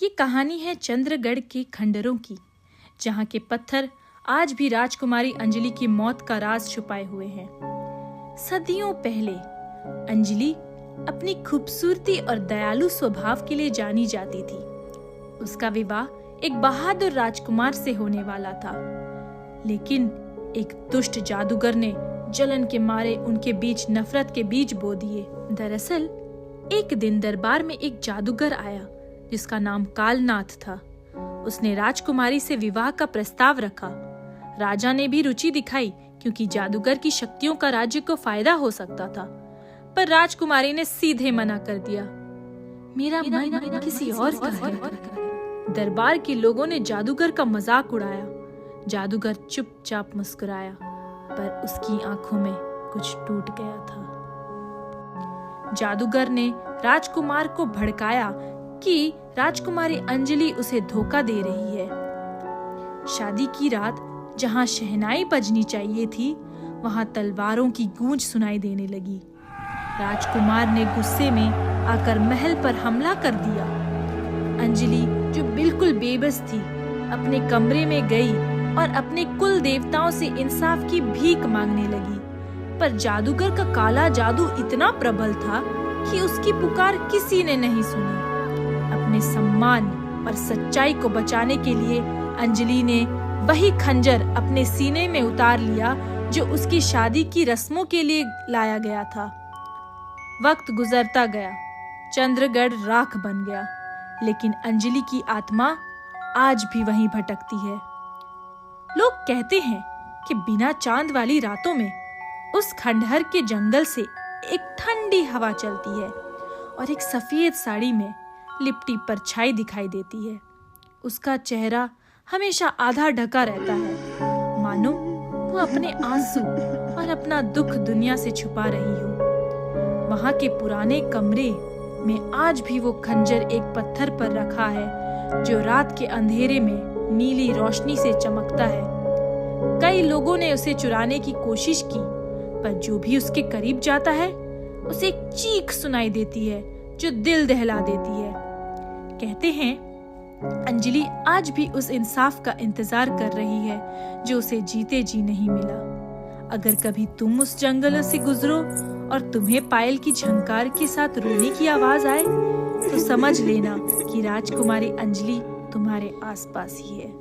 ये कहानी है चंद्रगढ़ के खंडरों की, जहाँ के पत्थर आज भी राजकुमारी अंजलि की मौत का राज छुपाए हुए हैं। सदियों पहले अंजलि अपनी खूबसूरती और दयालु स्वभाव के लिए जानी जाती थी। उसका विवाह एक बहादुर राजकुमार से होने वाला था, लेकिन एक दुष्ट जादूगर ने जलन के मारे उनके बीच नफरत के बीज बो दिए। दरअसल एक दिन दरबार में एक जादूगर आया जिसका नाम कालनाथ था। उसने राजकुमारी से विवाह का प्रस्ताव रखा। राजा ने भी रुचि दिखाई क्योंकि जादूगर की शक्तियों का राज्य को फायदा हो सकता था, पर राजकुमारी ने सीधे मना कर दिया। मेरा मन किसी और का है। दरबार के लोगों ने जादूगर का मजाक उड़ाया। जादूगर चुपचाप मुस्कुराया, पर उसकी आंखों में कुछ टूट गया था। जादूगर ने राजकुमार को भड़काया कि राजकुमारी अंजलि उसे धोखा दे रही है। शादी की रात जहां शहनाई बजनी चाहिए थी, वहां तलवारों की गूंज सुनाई देने लगी। राजकुमार ने गुस्से में आकर महल पर हमला कर दिया। अंजलि, जो बिल्कुल बेबस थी, अपने कमरे में गई और अपने कुल देवताओं से इंसाफ की भीख मांगने लगी। पर जादूगर का काला जादू इतना प्रबल था कि उसकी पुकार किसी ने नहीं सुनी। अपने सम्मान और सच्चाई को बचाने के लिए अंजलि ने वही खंजर अपने सीने में उतार लिया जो उसकी शादी की रस्मों के लिए लाया गया था। वक्त गुजरता गया, चंद्रगढ़ राख बन गया, लेकिन अंजलि की आत्मा आज भी वहीं भटकती है। लोग कहते हैं कि बिना चांद वाली रातों में उस खंडहर के जंगल से एक ठंडी हवा चलती है और एक सफेद साड़ी में लिपटी परछाई दिखाई देती है। उसका चेहरा हमेशा आधा ढका रहता है, मानो वो अपने आंसू और अपना दुख दुनिया से छुपा रही हो। वहां के पुराने कमरे में आज भी वो खंजर एक पत्थर पर रखा है जो रात के अंधेरे में नीली रोशनी से चमकता है। कई लोगों ने उसे चुराने की कोशिश की, पर जो भी उसके करीब जाता है उसे एक चीख सुनाई देती है जो दिल दहला देती है। कहते हैं अंजलि आज भी उस इंसाफ का इंतजार कर रही है जो उसे जीते जी नहीं मिला। अगर कभी तुम उस जंगल से गुजरो और तुम्हें पायल की झंकार के साथ रोने की आवाज आए, तो समझ लेना कि राजकुमारी अंजलि तुम्हारे आसपास ही है।